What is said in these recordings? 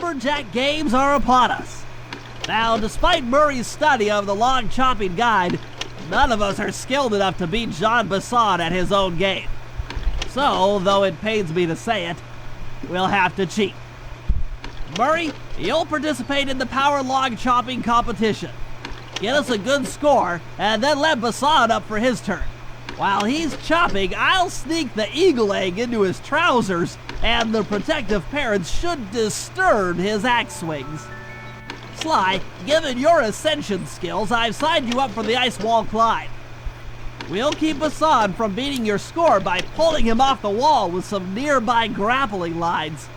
lumberjack games are upon us. Now, despite Murray's study of the log chopping guide, none of us are skilled enough to beat Jean Basson at his own game. So, though it pains me to say it, we'll have to cheat. Murray, you'll participate in the power log chopping competition. Get us a good score, and then let Basson up for his turn. While he's chopping, I'll sneak the eagle egg into his trousers, and the protective parents should disturb his axe swings. Sly, given your ascension skills, I've signed you up for the ice wall climb. We'll keep Basson from beating your score by pulling him off the wall with some nearby grappling lines.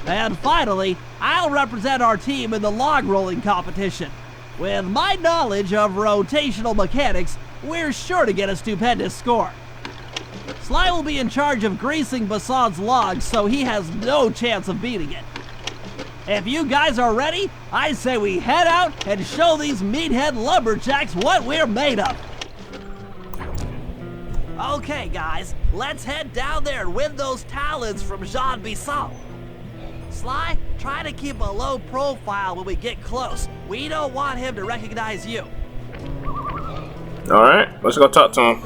And finally, I'll represent our team in the log rolling competition. With my knowledge of rotational mechanics, we're sure to get a stupendous score. Sly will be in charge of greasing Basson's logs, so he has no chance of beating it. If you guys are ready, I say we head out and show these meathead lumberjacks what we're made of. Okay, guys, let's head down there and win those talons from Jean Basson. Sly, try to keep a low profile when we get close. We don't want him to recognize you. Alright, let's go talk to him.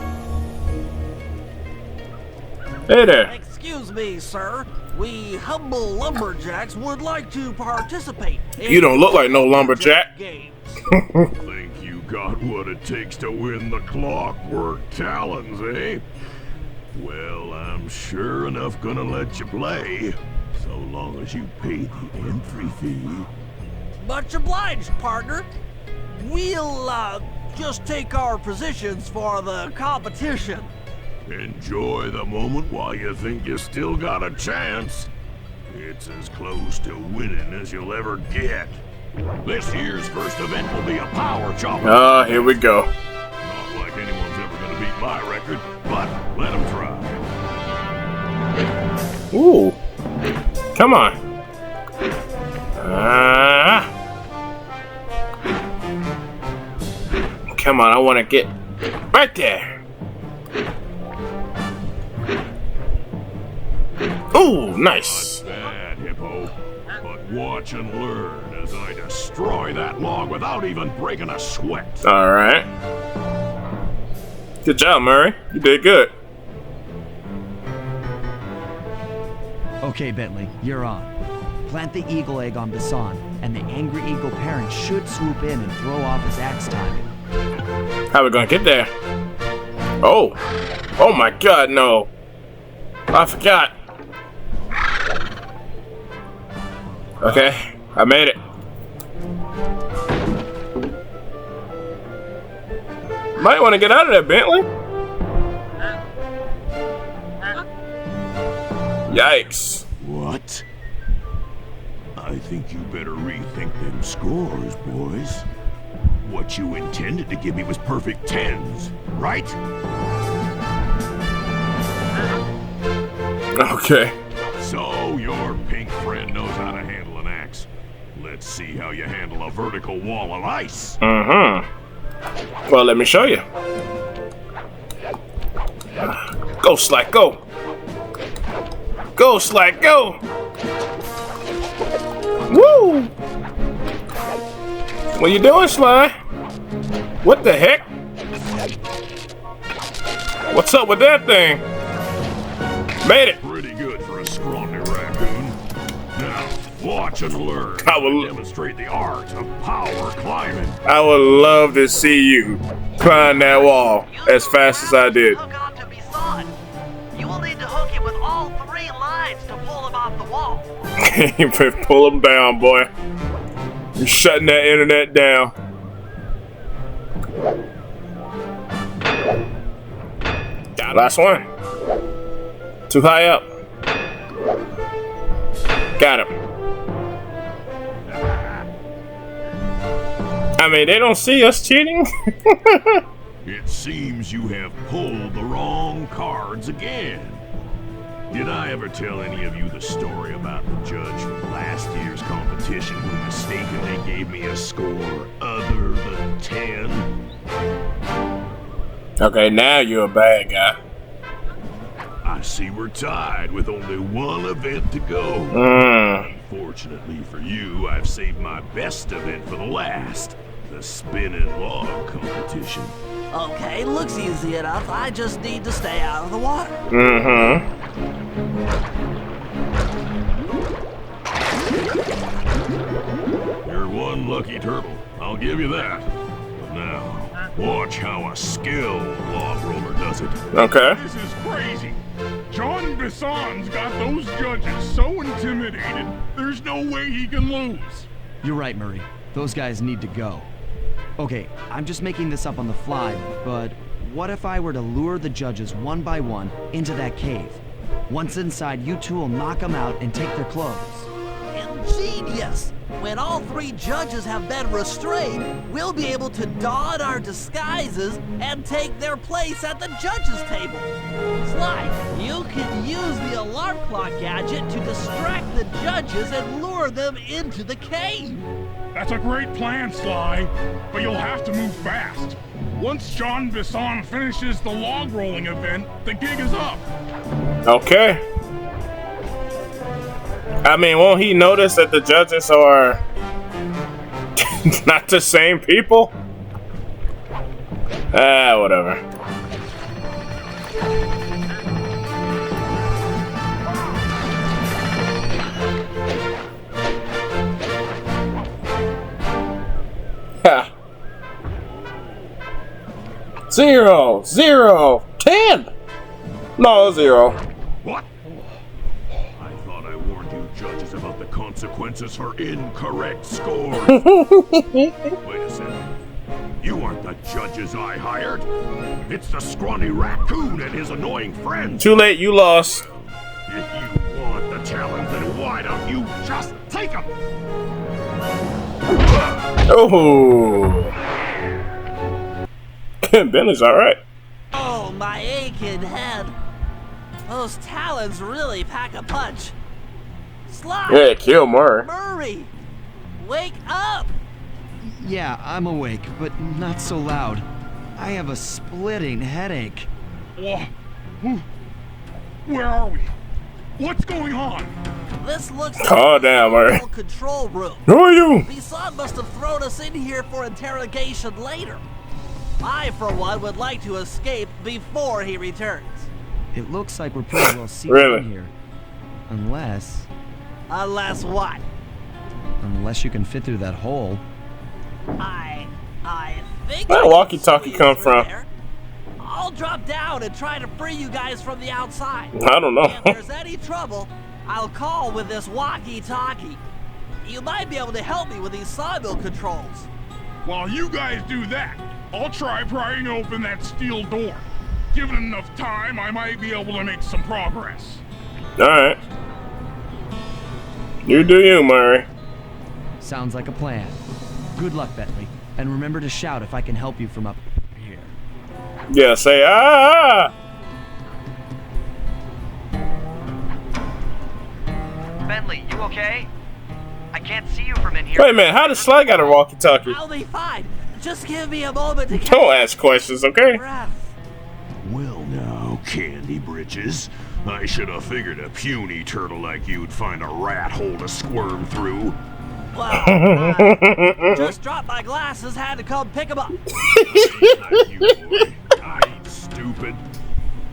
Hey there. Excuse me, sir. We humble lumberjacks would like to participate in You don't look like no lumberjack. games. Think you got what it takes to win the clockwork talons, eh? Well, I'm sure enough gonna let you play, so long as you pay the entry fee. Much obliged, partner. We'll, just take our positions for the competition. Enjoy the moment while you think you still got a chance. It's as close to winning as you'll ever get. This year's first event will be a power chopper. Oh, here we go. Not like anyone's ever gonna beat my record, but let them try. Ooh. Come on. Come on, I want to get right there. Ooh, nice. Not bad, Hippo. But watch and learn as I destroy that log without even breaking a sweat. All right. Good job, Murray. You did good. Okay, Bentley, you're on. Plant the eagle egg on Basson, and the angry eagle parent should swoop in and throw off his axe timing. How are we gonna get there? Oh. Oh my god, no. I forgot. Okay, I made it. Might want to get out of there, Bentley. Yikes. What? I think you better rethink them scores, boys. What you intended to give me was perfect tens, right? Okay. So your pink friend knows how to handle an axe. Let's see how you handle a vertical wall of ice. Well, let me show you. Go, Sly, go. Go, Sly, go. Woo! What you doing, Sly? What the heck? What's up with that thing? Made it. Pretty good for a scrawny raccoon. Now, watch and learn. I will demonstrate the art of power climbing. I would love to see you climb that wall as fast as I did. Hook on to Basson. You will need to hook him with all 3 lines to pull him off the wall. Pull him down, boy. You're shutting that internet down. Last one. Too high up. Got him. I mean, they don't see us cheating. It seems you have pulled the wrong cards again. Did I ever tell any of you the story about the judge from last year's competition who mistakenly gave me a score other than 10? Okay, now you're a bad guy. I see we're tied with only one event to go. Fortunately for you, I've saved my best event for the last. The spinning log competition. Okay, looks easy enough. I just need to stay out of the water. You're one lucky turtle, I'll give you that. But now, watch how a skilled log roller does it. Okay. This is crazy. John Bisson's got those judges so intimidated, there's no way he can lose. You're right, Murray. Those guys need to go. Okay, I'm just making this up on the fly, but what if I were to lure the judges one by one into that cave? Once inside, you two will knock them out and take their clothes. Ingenious! When all 3 judges have been restrained, we'll be able to don our disguises and take their place at the judges' table. Sly, you can use the alarm clock gadget to distract the judges and lure them into the cave. That's a great plan, Sly, but you'll have to move fast. Once John Bisson finishes the log rolling event, the gig is up. Okay. I mean, won't he notice that the judges are not the same people? Whatever. Ha. 0, 0, 10. No, 0. What? I thought I warned you judges about the consequences for incorrect scores. Wait a second. You aren't the judges I hired. It's the scrawny raccoon and his annoying friends. Too late, you lost. If you want the talent, then why don't you just take them? Oh. Bentley's alright. Oh, my aching head. Those talons really pack a punch. Sly! Yeah, kill Murray. Murray! Wake up! Yeah, I'm awake, but not so loud. I have a splitting headache. Where are we? What's going on? This looks Calm down, Murray. the control room. Who are you? Bisson must have thrown us in here for interrogation later. I, for one, would like to escape before he returns. It looks like we're pretty well seated Really? in here. Unless Unless what? you can fit through that hole. I think... Where did I can walkie-talkie squeeze come through from? there. I'll drop down and try to free you guys from the outside. I don't know. If there's any trouble, I'll call with this walkie-talkie. You might be able to help me with these sawmill controls. While you guys do that, I'll try prying open that steel door. Given enough time, I might be able to make some progress. Alright. You do you, Murray. Sounds like a plan. Good luck, Bentley. And remember to shout if I can help you from up here. Yeah, say ah! Bentley, you okay? I can't see you from in here. Wait a minute, how does Sly got a walkie-talkie? I'll be fine. Just give me a moment to Don't ask questions, okay? breath. Well now, Candy Britches. I should have figured a puny turtle like you'd find a rat hole to squirm through. Well, I just dropped my glasses, had to come pick them up. Not you, boy. I ain't stupid.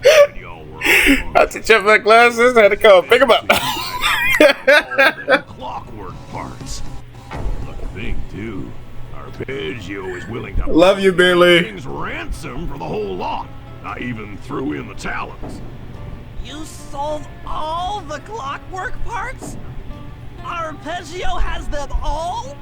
When y'all were I had to check my glasses, I had to come pick them up. all them clockwork parts. Lucky thing, too. Arpeggio is willing to Love you, Billy. things ransom for the whole lot. I even threw in the talents. You sold all the clockwork parts? Arpeggio has them all?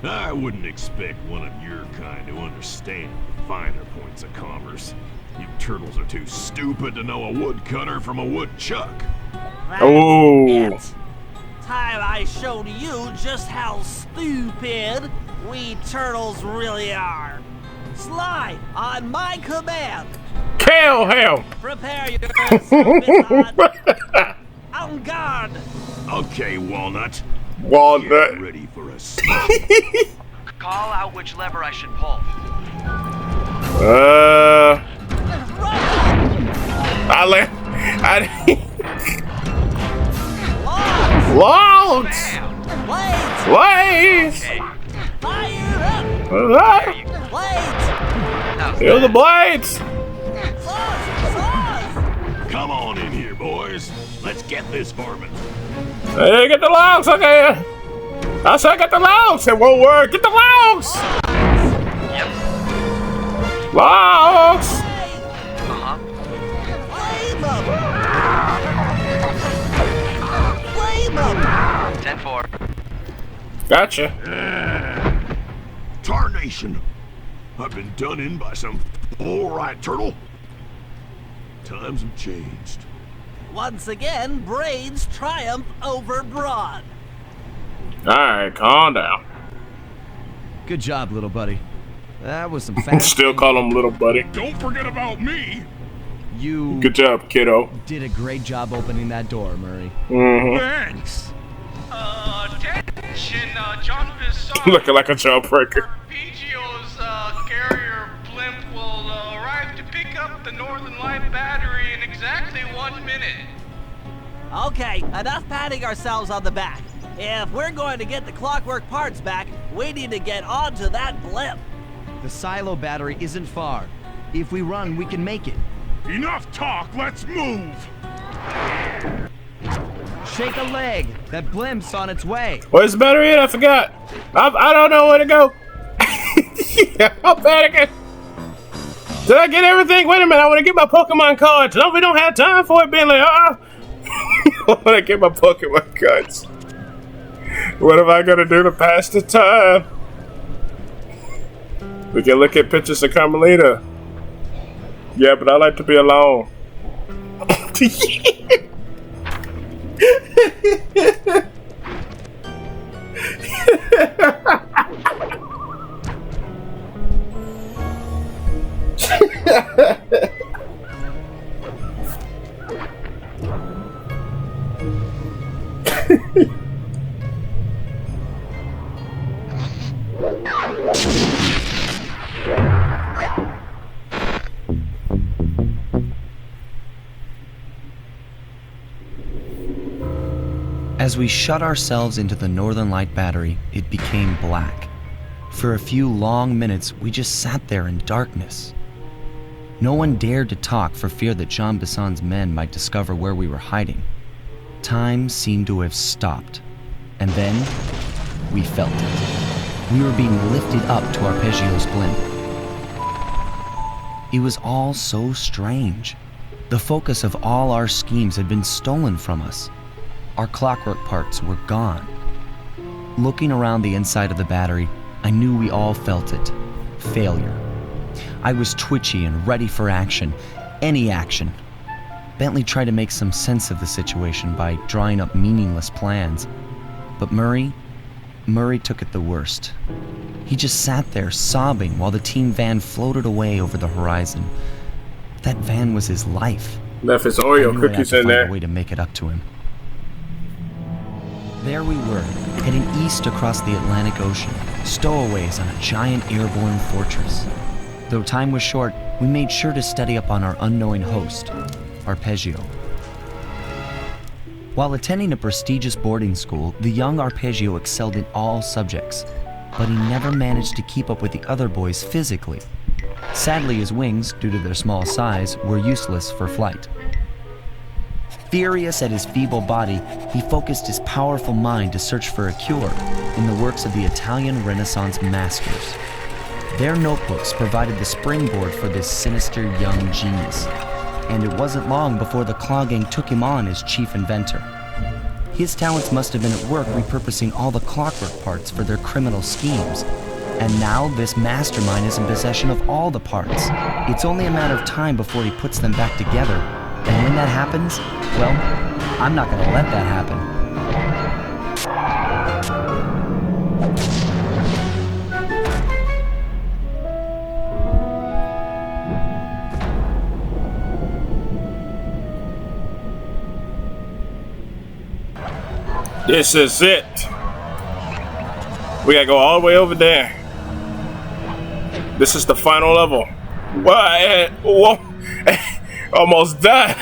I wouldn't expect one of your kind to understand the finer points of commerce. You turtles are too stupid to know a woodcutter from a woodchuck. That's Oh. it. Time I showed you just how stupid we turtles really are. Sly, on my command, Kill him! prepare yourself, Bisson. En garde. Okay, Walnut. Get Walnut. ready for a smoke. Call out which lever I should pull. I logs! Feel the blades! Come on in here, boys. Let's get this varmint. Hey, get the logs, okay? I said get the logs! It won't work! Get the logs! Logs! Flame them! 10-4. Gotcha. Tarnation. I've been done in by some all-right turtle. Times have changed. Once again, brains triumph over brawn. Alright, calm down. Good job, little buddy. That was some fast. Still call him little buddy. Don't forget about me. You Good job, kiddo. did a great job opening that door, Murray. Mm-hmm. Thanks. Attention, John Bisson. Looking like a jawbreaker. Arpeggio's carrier blimp will arrive to pick up the Northern Light battery in exactly 1 minute. Okay, enough patting ourselves on the back. If we're going to get the clockwork parts back, we need to get onto that blimp. The silo battery isn't far. If we run, we can make it. Enough talk, let's move. Shake a leg. That blimp's on its way. Where's the battery at? I forgot. I don't know where to go. I'm bad again. Did I get everything? Wait a minute. I want to get my Pokemon cards. No, we don't have time for it, Bentley. I want to get my Pokemon cards. What am I going to do to pass the time? We can look at pictures of Carmelita. Yeah, but I like to be alone. As we shut ourselves into the Northern Light battery, it became black. For a few long minutes, we just sat there in darkness. No one dared to talk for fear that Jean Bisson's men might discover where we were hiding. Time seemed to have stopped. And then, we felt it. We were being lifted up to Arpeggio's blimp. It was all so strange. The focus of all our schemes had been stolen from us. Our clockwork parts were gone. Looking around the inside of the battery, I knew we all felt it. Failure. I was twitchy and ready for action. Any action. Bentley tried to make some sense of the situation by drawing up meaningless plans. But Murray took it the worst. He just sat there sobbing while the team van floated away over the horizon. That van was his life. Left his I Oreo knew I'd have cookies to in find there. a way to make it up to him. There we were, heading east across the Atlantic Ocean, stowaways on a giant airborne fortress. Though time was short, we made sure to study up on our unknowing host, Arpeggio. While attending a prestigious boarding school, the young Arpeggio excelled in all subjects, but he never managed to keep up with the other boys physically. Sadly, his wings, due to their small size, were useless for flight. Furious at his feeble body, he focused his powerful mind to search for a cure in the works of the Italian Renaissance masters. Their notebooks provided the springboard for this sinister young genius, and it wasn't long before the Claw Gang took him on as chief inventor. His talents must have been at work repurposing all the clockwork parts for their criminal schemes, and now this mastermind is in possession of all the parts. It's only a matter of time before he puts them back together. And when that happens, well, I'm not gonna let that happen. This is it. We gotta go all the way over there. This is the final level. What? Whoa. Almost died.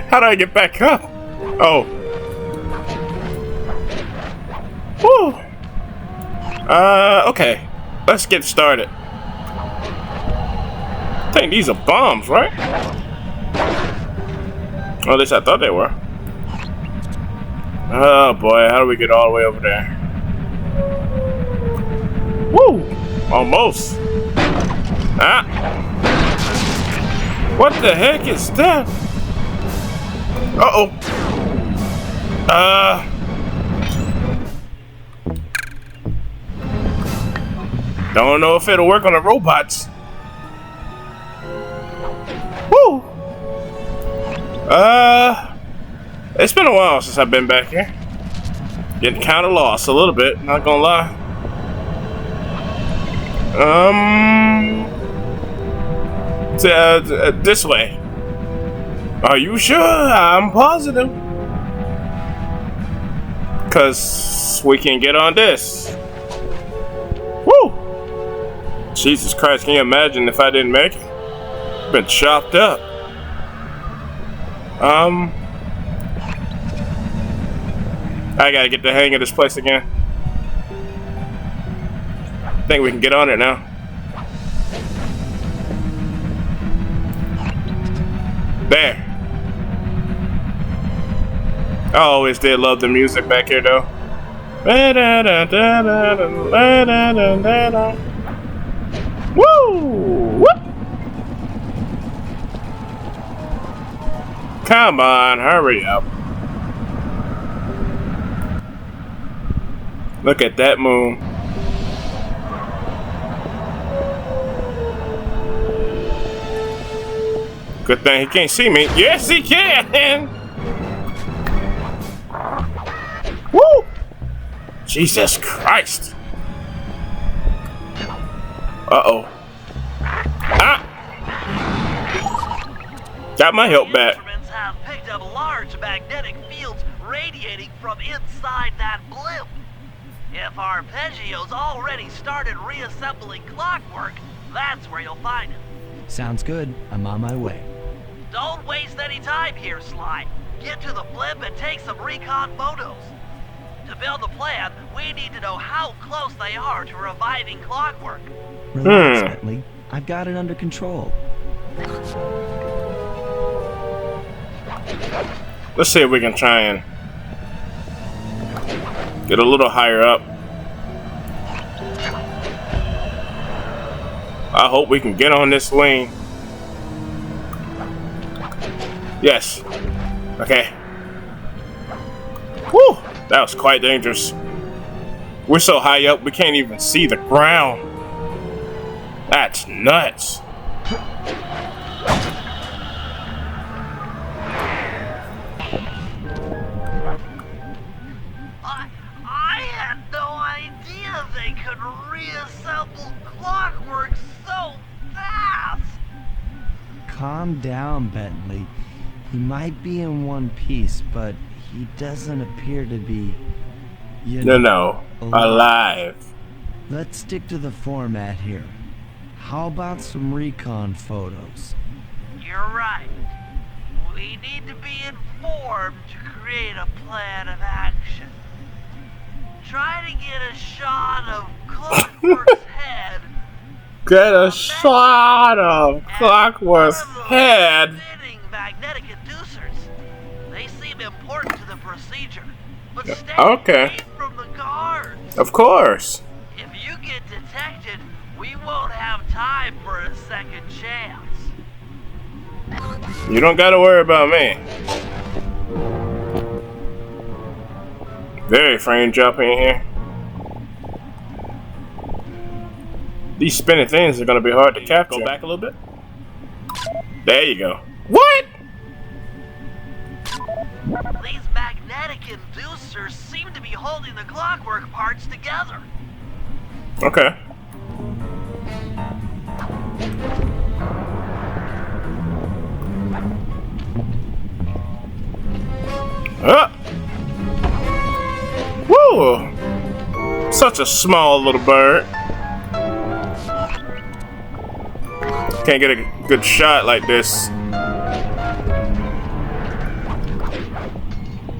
How do I get back up? Oh. Whew. Okay. Let's get started. I think these are bombs, right? Or at least I thought they were. Oh boy, how do we get all the way over there? Woo! Almost. Ah! What the heck is that? Uh-oh. Don't know if it'll work on the robots. Woo! It's been a while since I've been back here. Getting kind of lost a little bit, not gonna lie. This way. Are you sure? I'm positive. 'Cause we can get on this. Woo! Jesus Christ, can you imagine if I didn't make it? Been chopped up. I gotta get the hang of this place again. I think we can get on it now. There. I always did love the music back here though. Woo! Whoop! Come on, hurry up. Look at that moon. Good thing he can't see me. Yes, he can! Woo! Jesus Christ! Uh-oh. Ah! Got my help back. Instruments have picked up large magnetic fields radiating from inside that blimp. If Arpeggio's already started reassembling clockwork, that's where you'll find him. Sounds good. I'm on my way. Don't waste any time here, Sly. Get to the blimp and take some recon photos. To build the plan, we need to know how close they are to reviving clockwork. Relax, Bentley. I've got it under control. Let's see if we can try and get a little higher up. I hope we can get on this wing. Yes. Okay. Whew! That was quite dangerous. We're so high up we can't even see the ground. That's nuts. I had no idea they could reassemble clockwork so fast. Calm down, Bentley. He might be in one piece, but he doesn't appear to be, No, alive. Let's stick to the format here. How about some recon photos? You're right. We need to be informed to create a plan of action. Try to get a shot of Clockwork's head. Get a shot of Clockwork's head. Magnetic inducers. They seem important to the procedure, but stay Okay. away from the guards. Of course. If you get detected, we won't have time for a second chance. You don't gotta worry about me. Very frame dropping in here. These spinning things are gonna be hard to capture. Go back a little bit. There you go. What? These magnetic inducers seem to be holding the clockwork parts together. Okay. Woo! Such a small little bird. Can't get a good shot like this.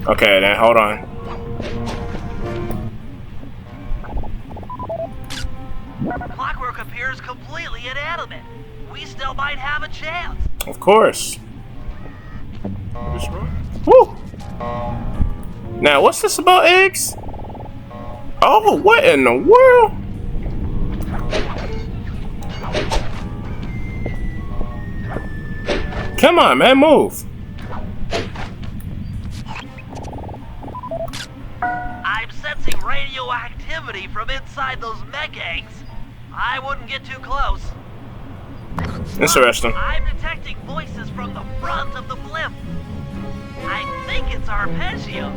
Okay, then hold on. Clockwork appears completely inanimate. We still might have a chance. Of course. Woo! Now, what's this about eggs? Oh, what in the world? Come on, man, move. I'm sensing radioactivity from inside those mech eggs. I wouldn't get too close. Interesting. I'm detecting voices from the front of the blimp. I think it's Arpeggio.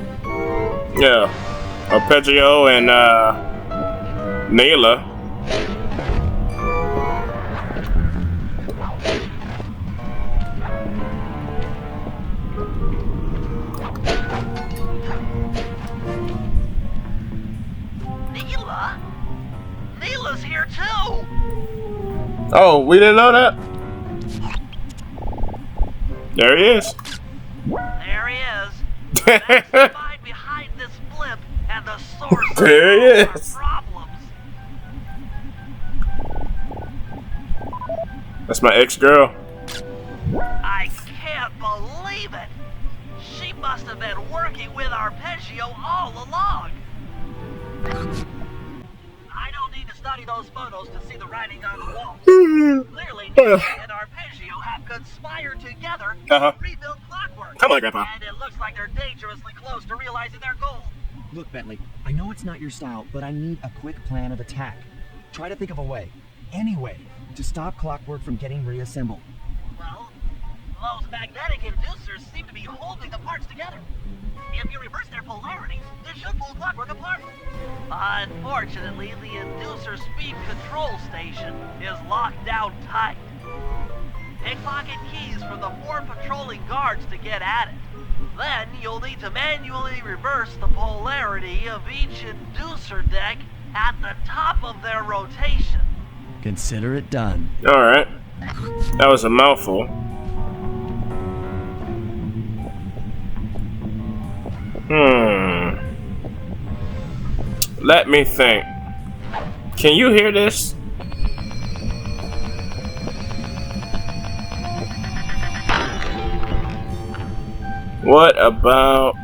Yeah. Arpeggio and, Neela. Neela? Neela's here too! Oh, we didn't know that? There he is. There he is. That's the mind behind this blimp and the source of There he all is. our problems. That's my ex-girl. I can't believe it. She must have been working with Arpeggio all along. I don't need to study those photos to see the writing on the wall. Clearly, Neela and Arpeggio have conspired together to rebuild Clockwork. Come on, Grandpa. And it looks like they're dangerously close to realizing their goal. Look, Bentley, I know it's not your style, but I need a quick plan of attack. Try to think of a way, any way, to stop Clockwork from getting reassembled. Well, those magnetic inducers seem to be holding the parts together. If you reverse their polarities, this should pull Clockwork apart. Unfortunately, the inducer speed control station is locked down tight. Pickpocket keys from the 4 patrolling guards to get at it. Then you'll need to manually reverse the polarity of each inducer deck at the top of their rotation. Consider it done. Alright. That was a mouthful. Let me think. Can you hear this? What about...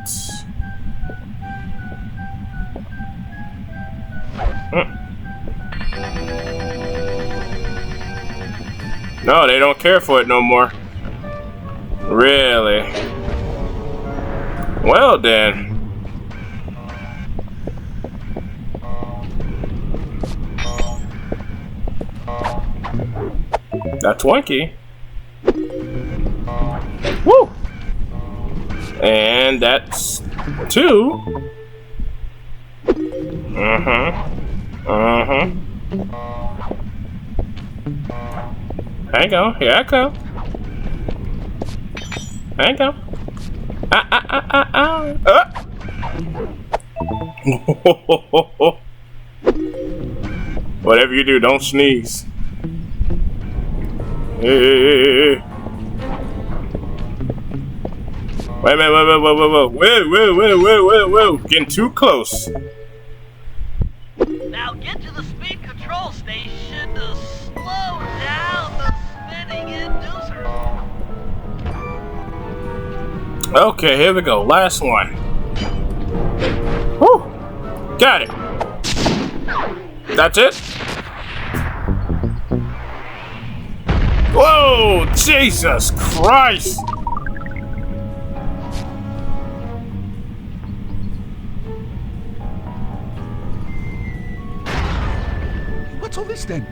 No, they don't care for it no more. Really? Well then. That's one key. Woo! And that's 2. There you go. Here I go. There you go. Whatever you do, don't sneeze. Hey. Wait a minute, whoa. Getting too close. Now get to the speed control station to slow down the spinning inducer. Okay, here we go. Last one. Woo! Got it. That's it? Whoa! Jesus Christ! What's all this then?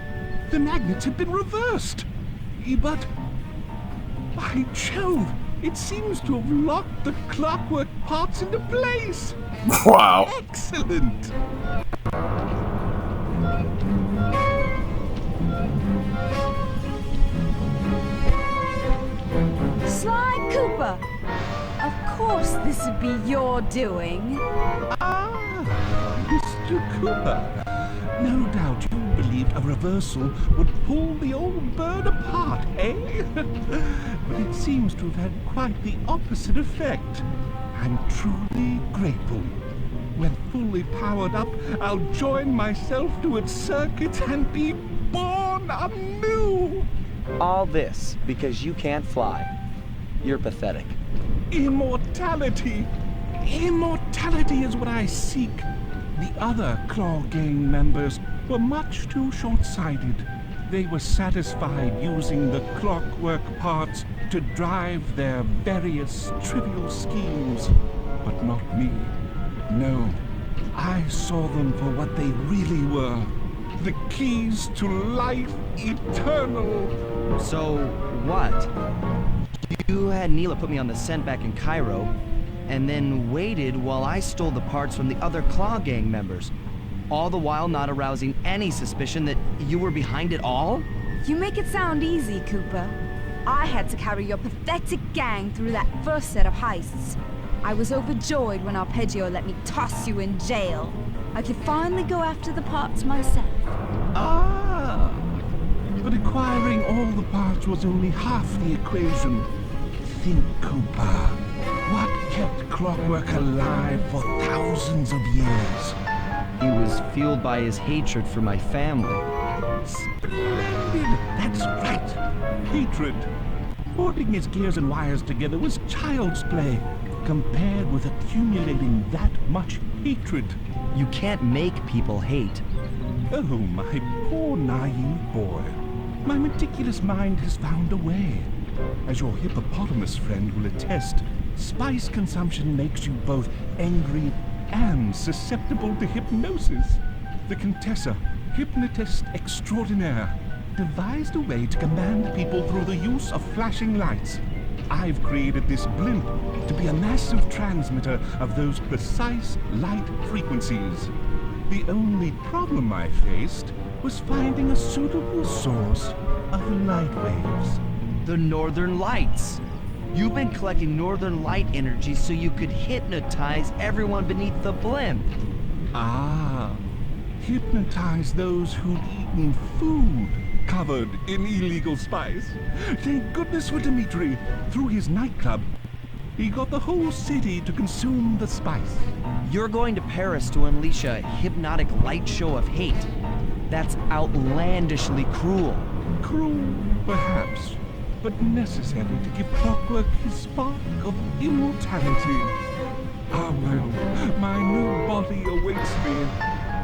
The magnets have been reversed. But, by Jove, it seems to have locked the clockwork parts into place. Wow. Excellent. Sly Cooper! Of course this would be your doing. Ah, Mr. Cooper. No doubt you believed a reversal would pull the old bird apart, eh? But it seems to have had quite the opposite effect. I'm truly grateful. When fully powered up, I'll join myself to its circuit and be born anew. All this because you can't fly. You're pathetic. Immortality! Immortality is what I seek. The other Claw Gang members were much too short-sighted. They were satisfied using the clockwork parts to drive their various trivial schemes. But not me. No, I saw them for what they really were. The keys to life eternal. So, what? You had Neela put me on the scent back in Cairo, and then waited while I stole the parts from the other Claw Gang members, all the while not arousing any suspicion that you were behind it all? You make it sound easy, Cooper. I had to carry your pathetic gang through that first set of heists. I was overjoyed when Arpeggio let me toss you in jail. I could finally go after the parts myself. Ah! But acquiring all the parts was only half the equation. Think, Cooper. What kept Clockwork alive for thousands of years? He was fueled by his hatred for my family. Splendid! That's right. Hatred. Holding his gears and wires together was child's play, compared with accumulating that much hatred. You can't make people hate. Oh, my poor naive boy. My meticulous mind has found a way. As your hippopotamus friend will attest, spice consumption makes you both angry and susceptible to hypnosis. The Contessa, hypnotist extraordinaire, devised a way to command people through the use of flashing lights. I've created this blimp to be a massive transmitter of those precise light frequencies. The only problem I faced was finding a suitable source of light waves. The Northern Lights. You've been collecting Northern Light energy so you could hypnotize everyone beneath the blimp. Ah, hypnotize those who'd eaten food covered in illegal spice. Thank goodness for Dimitri. Through his nightclub, he got the whole city to consume the spice. You're going to Paris to unleash a hypnotic light show of hate. That's outlandishly cruel. Cruel, perhaps, but necessary to give Clockwork his spark of immortality. Ah well, my new body awaits me.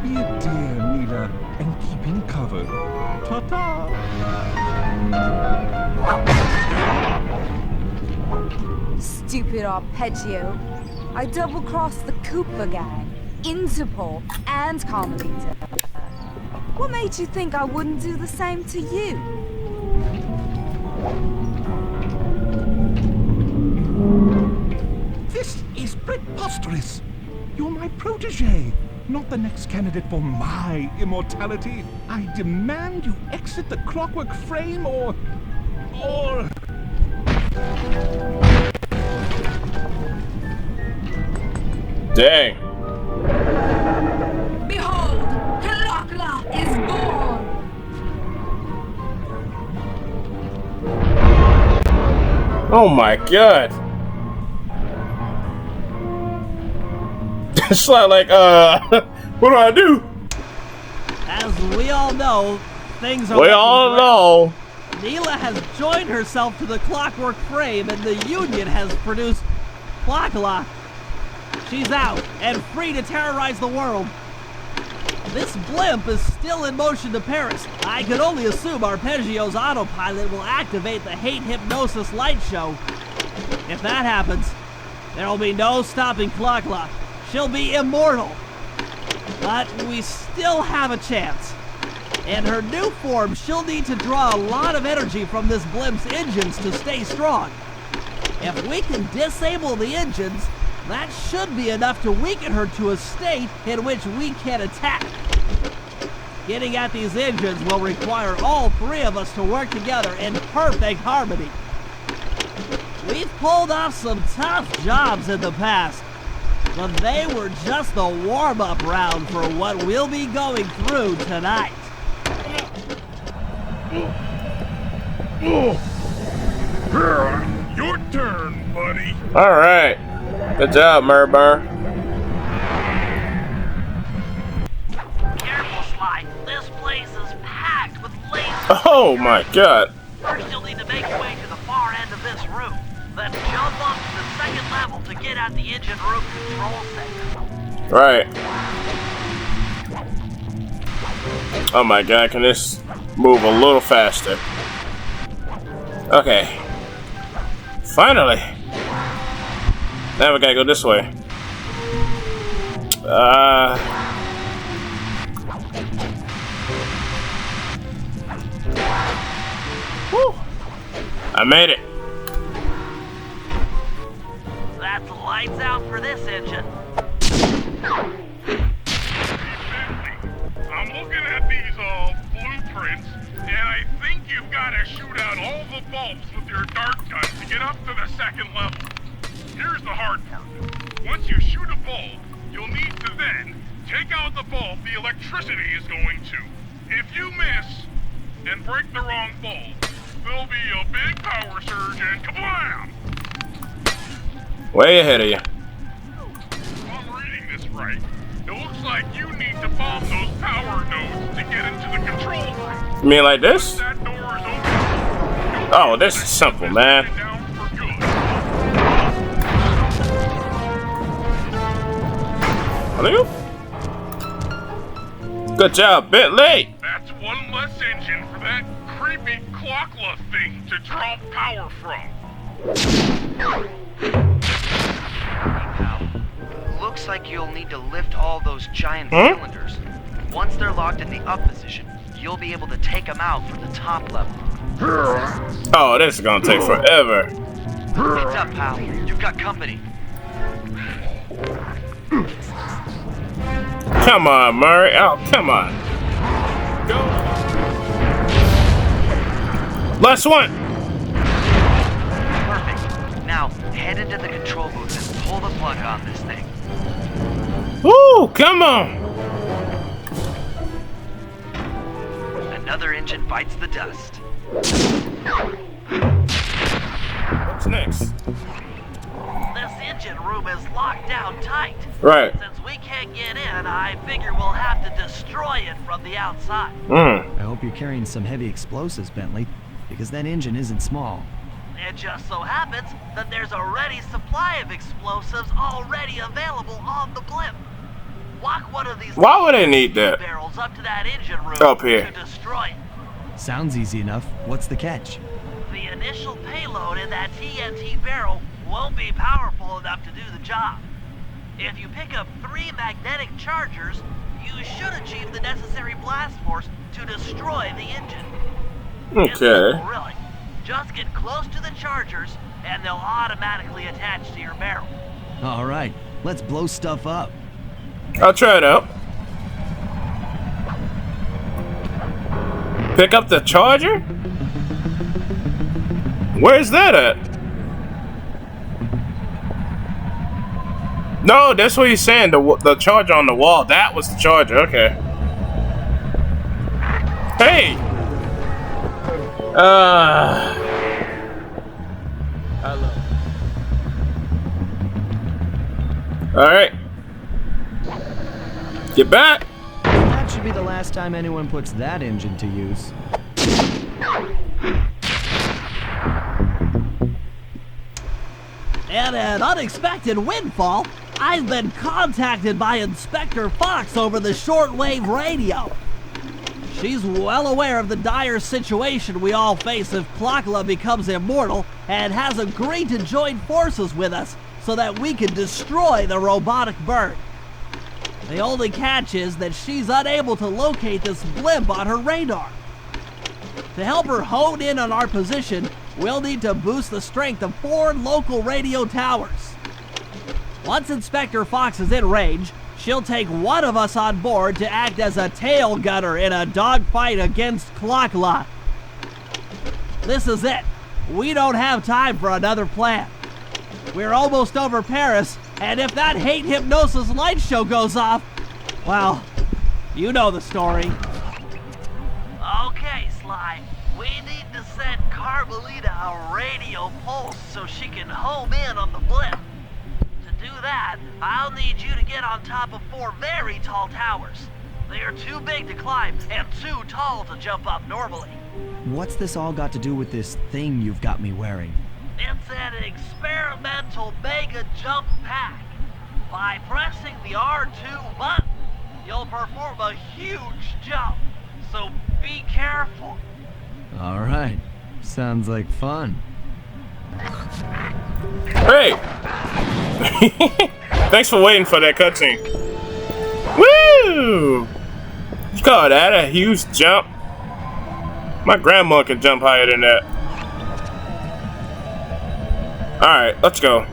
Be a dear, Neela, and keep him covered. Ta-ta! Stupid Arpeggio. I double-crossed the Cooper gang, Interpol, and Carmelita. What made you think I wouldn't do the same to you? This is preposterous! You're my protege, not the next candidate for my immortality. I demand you exit the Clockwork frame or... Dang. Behold, Helakla is born! Oh my god. It's like, what do I do? As we all know, things are... We all know. Neela has joined herself to the Clockwork frame, and the Union has produced Clockla. She's out and free to terrorize the world. This blimp is still in motion to Paris. I can only assume Arpeggio's autopilot will activate the hate hypnosis light show. If that happens, there will be no stopping Clockla. She'll be immortal. But we still have a chance. In her new form, she'll need to draw a lot of energy from this blimp's engines to stay strong. If we can disable the engines, that should be enough to weaken her to a state in which we can attack. Getting at these engines will require all three of us to work together in perfect harmony. We've pulled off some tough jobs in the past, but they were just the warm-up round for what we'll be going through tonight. Your turn, buddy. Alright. Good job, Murbar. Oh my god. First, you'll need to make your way to the far end of this room. Then jump up to the second level to get at the engine room control center. Right. Oh my god, can this move a little faster? Okay. Finally. Now we gotta go this way. Woo. I made it. That's lights out for this engine. I'm looking at these blueprints, and I think you've got to shoot out all the bulbs with your dart gun to get up to the second level. Here's the hard part. Once you shoot a bulb, you'll need to then take out the bulb the electricity is going to. If you miss and break the wrong bulb, there'll be a big power surge and kablam! Way ahead of you. If I'm reading this right, it looks like you need to bomb those power nodes to get into the control room. You mean like this? That door is open. Oh, this is simple, man. Down for good. Hello? Good job, Bentley. That's one less engine for that creepy clockla thing to draw power from. Looks like you'll need to lift all those giant cylinders. Once they're locked in the up position, you'll be able to take them out from the top level. Oh, this is gonna take forever. Heads up, pal. You've got company. Come on, Murray. Oh, come on. Go. Last one. Perfect. Now, head into the control booth and pull the plug on this thing. Woo, come on. Another engine bites the dust. What's next? This engine room is locked down tight. Right. Since we can't get in, I figure we'll have to destroy it from the outside. I hope you're carrying some heavy explosives, Bentley, because that engine isn't small. It just so happens that there's a ready supply of explosives already available on the blimp. Walk one of these Why would they need that? barrels up to that engine room Up here. to destroy it. Sounds easy enough. What's the catch? The initial payload in that TNT barrel won't be powerful enough to do the job. If you pick up 3 magnetic chargers, you should achieve the necessary blast force to destroy the engine. It's Okay. simple, really. Just get close to the chargers, and they'll automatically attach to your barrel. All right, let's blow stuff up. I'll try it out. Pick up the charger? Where's that at? No, that's what he's saying. The charger on the wall. That was the charger. Okay. Hey. Hello. All right. Get back. That should be the last time anyone puts that engine to use. And an unexpected windfall, I've been contacted by Inspector Fox over the shortwave radio. She's well aware of the dire situation we all face if Clockla becomes immortal and has agreed to join forces with us so that we can destroy the robotic bird. The only catch is that she's unable to locate this blimp on her radar. To help her hone in on our position, we'll need to boost the strength of 4 local radio towers. Once Inspector Fox is in range, she'll take one of us on board to act as a tail gunner in a dogfight against Clockla. This is it. We don't have time for another plan. We're almost over Paris, and if that hate hypnosis light show goes off, well, you know the story. Okay, Sly. We need to send Carmelita a radio pulse so she can home in on the blimp. To do that, I'll need you to get on top of 4 very tall towers. They are too big to climb and too tall to jump up normally. What's this all got to do with this thing you've got me wearing? It's an experimental mega jump pack. By pressing the R2 button, you'll perform a huge jump. So be careful. All right. Sounds like fun. Hey! Thanks for waiting for that cutscene. Woo! You call that a huge jump? My grandma can jump higher than that. Alright, let's go.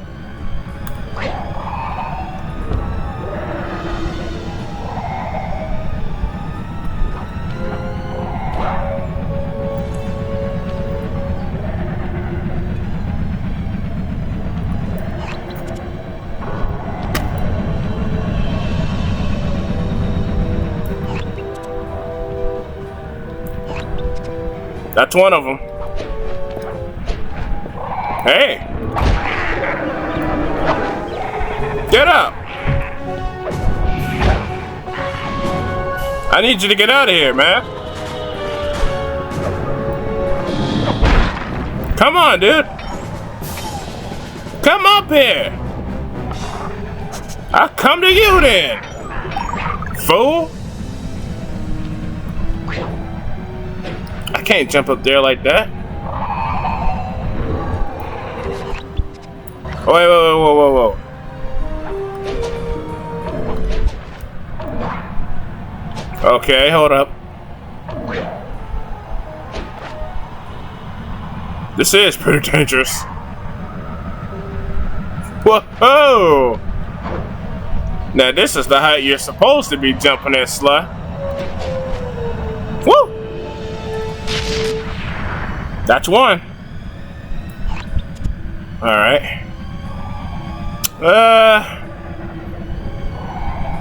That's one of them. Hey! Get up! I need you to get out of here, man. Come on, dude. Come up here. I'll come to you then, fool. I can't jump up there like that. Oh, wait, whoa. Okay, hold up. This is pretty dangerous. Whoa! Now this is the height you're supposed to be jumping at, Sly. Woo! That's one. Alright.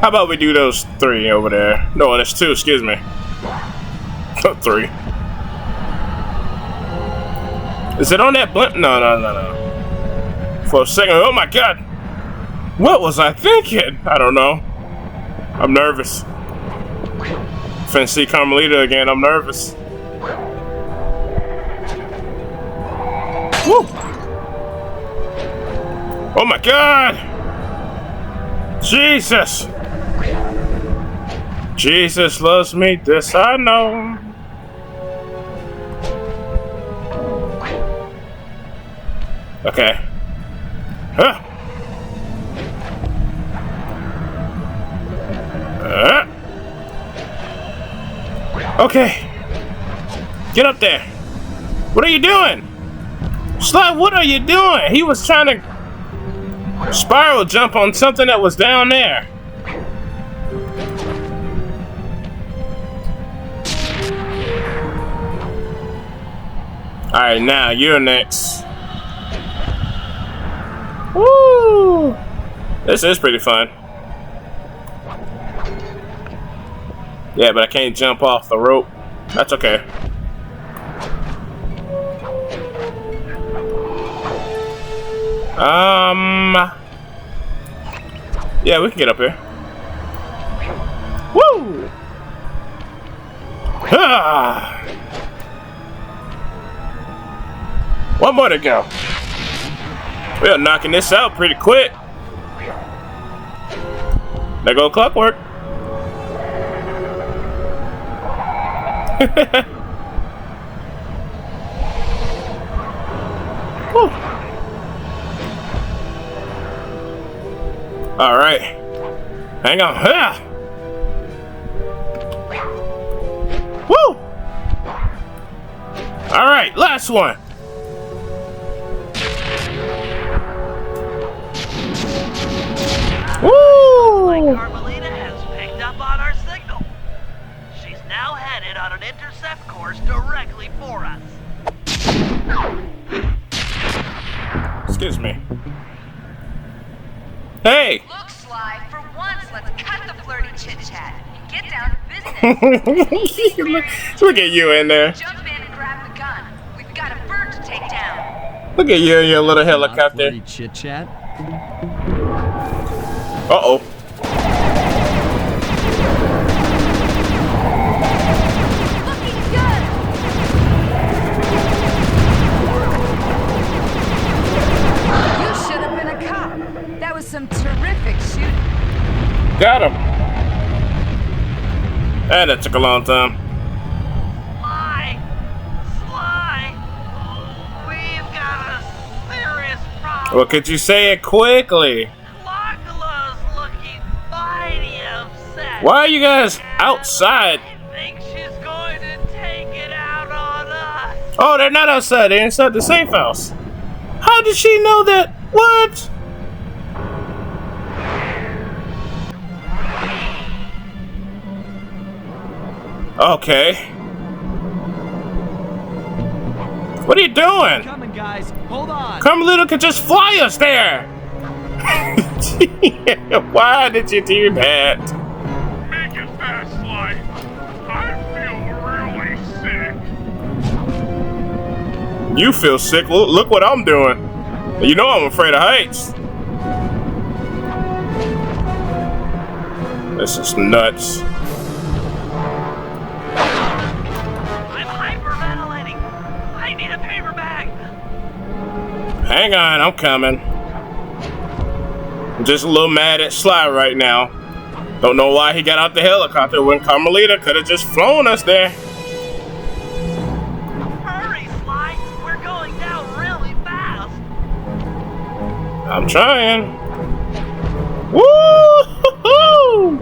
How about we do those three over there? No, that's two, excuse me. Three. Is it on that blimp? No. For a second, oh my god! What was I thinking? I don't know. I'm nervous. Finna see Carmelita again, I'm nervous. Woo! Oh my god! Jesus! Jesus loves me, this I know. Okay. Huh. Okay. Get up there. What are you doing? Sly, what are you doing? He was trying to spiral jump on something that was down there. Alright, now you're next. Woo! This is pretty fun. Yeah, but I can't jump off the rope. That's okay. Yeah, we can get up here. Woo! Ah! One more to go. We are knocking this out pretty quick. There go clockwork. All right, hang on. Ah. Woo! All right, last one. Woo! Like Carmelita has picked up on our signal. She's now headed on an intercept course directly for us. Excuse me. Hey! Look, Sly, for once, let's cut the flirty chit-chat and get down to business. Look at you in there. Jump in and grab the gun. We've got a bird to take down. Look at you in your little helicopter. Chit chat. Uh-oh. Got him. And that took a long time. Sly, we've got a serious problem. Well, could you say it quickly? Lockla's looking mighty upset. Why are you guys outside? I think she's going to take it out on us. Oh, they're not outside. They're inside the safe house. How did she know that? What? Okay. What are you doing? Coming, guys. Hold on. Carmelita could just fly us there. Why did you do that? Make it fast, Sly. I feel really sick. You feel sick? Look what I'm doing. You know I'm afraid of heights. This is nuts. I'm hyperventilating. I need a paper bag. Hang on, I'm coming. I'm just a little mad at Sly right now. Don't know why he got out the helicopter when Carmelita could have just flown us there. Hurry, Sly. We're going down really fast. I'm trying. Woo-hoo-hoo!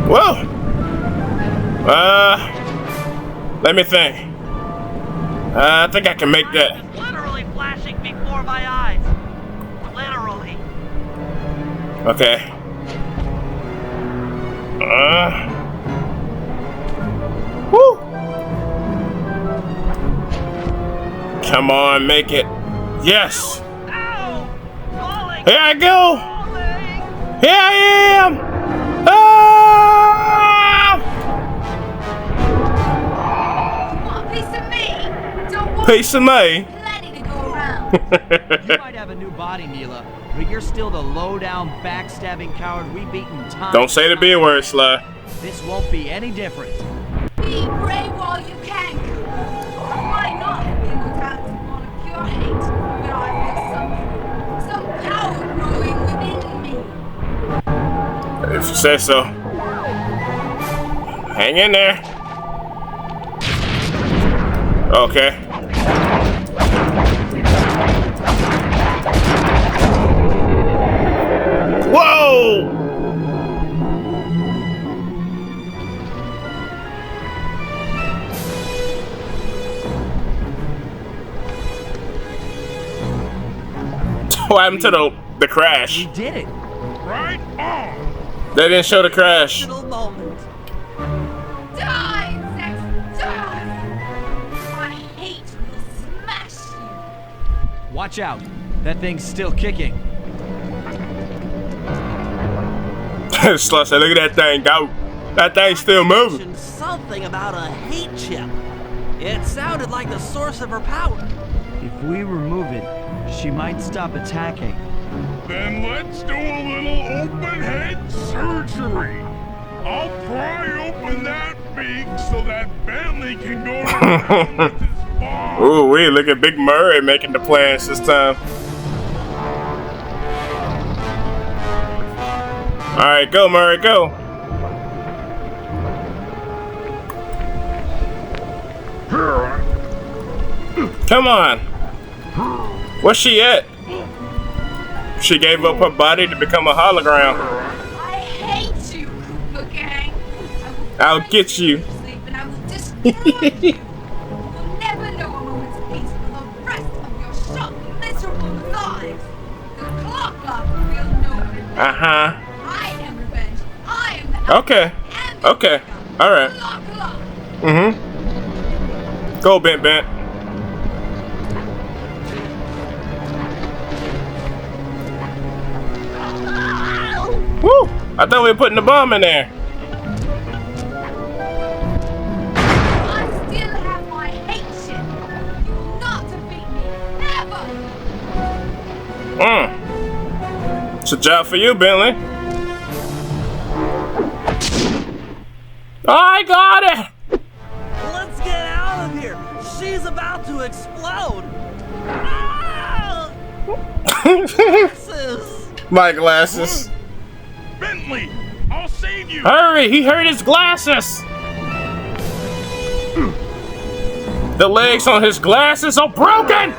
Whoa. Let me think. I think I can make that. It's literally flashing before my eyes. Literally. Okay. Woo! Come on, make it. Yes. Ow! Falling! Here I go. Falling! Here I am. Ah! Want a piece of me? Don't worry, Piece of me. plenty to go around. You might have a new body, Neela, but you're still the low-down, backstabbing coward we've beaten time. Don't say the B word, Sly. This won't be any different. Be brave while you can. I might not have been without on a pure hate, but I feel some power growing within me. If you say so. Hang in there. Okay. Whoa! What happened to the crash? We did it. Right on. They didn't show the crash. Little moment. Die, insects, die! My hate will smash you. Watch out. That thing's still kicking. Slut said, look at that thing go. That thing's still moving. Mentioned something about a hate chip. It sounded like the source of her power. If we remove it, she might stop attacking. Then let's do a little open head surgery. I'll pry open that beak so that Bentley can go around with his bomb. Ooh, wait, look at Big Murray making the plans this time. Alright, go, Murray, go. Come on. Where's she at? She gave up her body to become a hologram. I hate you, Koopa Gang. I'll get you. Sleep and I will destroy you. You'll never know a moment's peace for the rest of your short, miserable lives. The clock will know it. Uh-huh. I am revenge. I am the Okay. Okay. Alright. clock. Mm-hmm. Go, Bent Bent. Woo! I thought we were putting the bomb in there. I still have my hate shit. You will not defeat me. Ever. It's a job for you, Bentley. I got it! Let's get out of here. She's about to explode. Ah! Glasses. My glasses. Bentley, save you! Hurry! He hurt his glasses! The legs on his glasses are broken!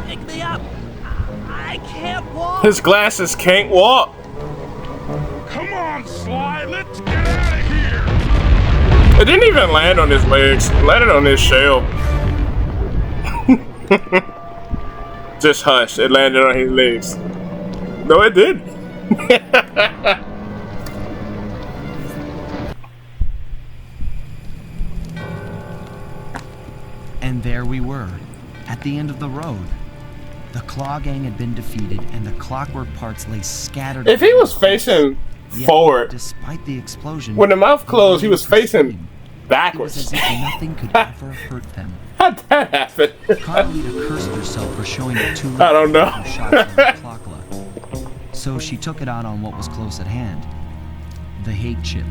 Pick me up! I can't walk! His glasses can't walk. Come on, Sly, let's get out of here! It didn't even land on his legs. It landed on his shell. Just hush. It landed on his legs. No, it did. And there we were, at the end of the road. The Claw Gang had been defeated, and the clockwork parts lay scattered. If he was facing forward, despite the explosion, when the mouth closed, he was facing it was backwards. as if nothing could ever hurt them. How'd that happen? Carmelita cursed herself for showing the two I don't know. shots on the clock luck. So she took it out on what was close at hand, the hate chip.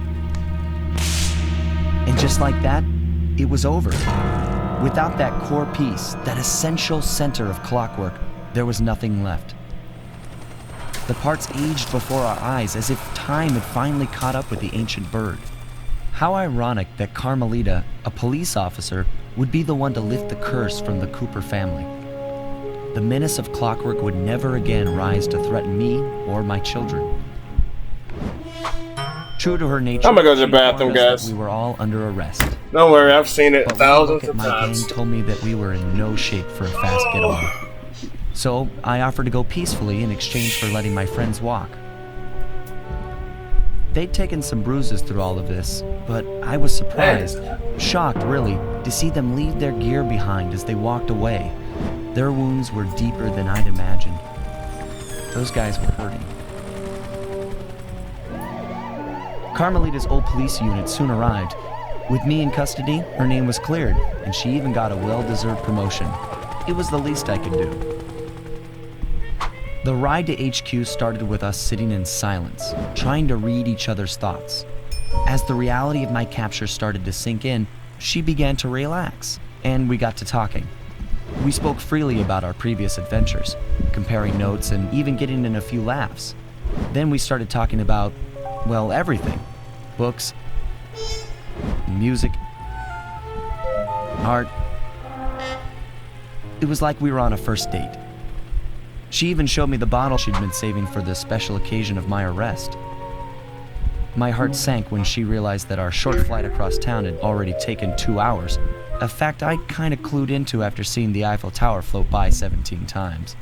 And just like that, it was over. Without that core piece, that essential center of clockwork, there was nothing left. The parts aged before our eyes as if time had finally caught up with the ancient bird. How ironic that Carmelita, a police officer, would be the one to lift the curse from the Cooper family. The menace of clockwork would never again rise to threaten me or my children. True to her nature, I'm gonna go to the she bathroom, warned us guys. that we were all under arrest. Don't worry, I've seen it But one thousands look at of my times. gang told me that we were in no shape for a fast getaway. So I offered to go peacefully in exchange for letting my friends walk. They'd taken some bruises through all of this, but I was surprised, shocked really, to see them leave their gear behind as they walked away. Their wounds were deeper than I'd imagined. Those guys were hurting. Carmelita's old police unit soon arrived. With me in custody, her name was cleared, and she even got a well-deserved promotion. It was the least I could do. The ride to HQ started with us sitting in silence, trying to read each other's thoughts. As the reality of my capture started to sink in, she began to relax, and we got to talking. We spoke freely about our previous adventures, comparing notes and even getting in a few laughs. Then we started talking about, well, everything. Books, music, art. It was like we were on a first date. She even showed me the bottle she'd been saving for the special occasion of my arrest. My heart sank when she realized that our short flight across town had already taken 2 hours, a fact I'd kind of clued into after seeing the Eiffel Tower float by 17 times.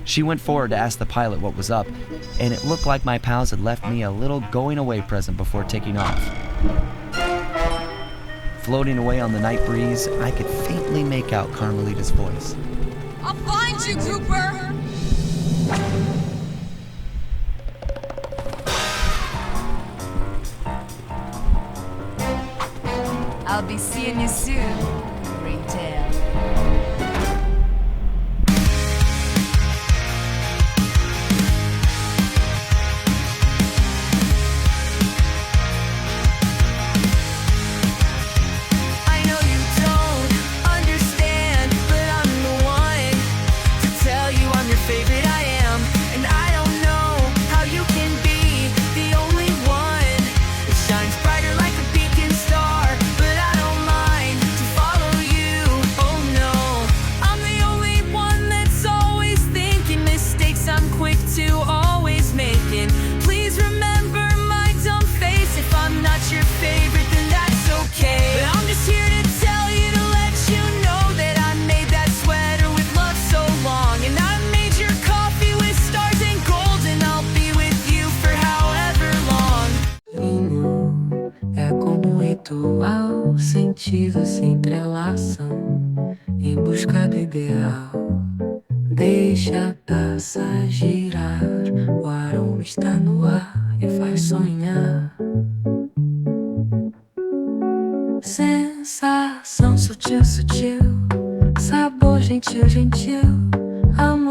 She went forward to ask the pilot what was up, and it looked like my pals had left me a little going-away present before taking off. Floating away on the night breeze, I could faintly make out Carmelita's voice. I'll find you, Cooper! I'll be seeing you soon, Ringtail. Sentidos se entrelaçam em busca do ideal. Deixa a taça girar, o aroma está no ar e faz sonhar. Sensação sutil, sutil, sabor gentil, gentil, amor.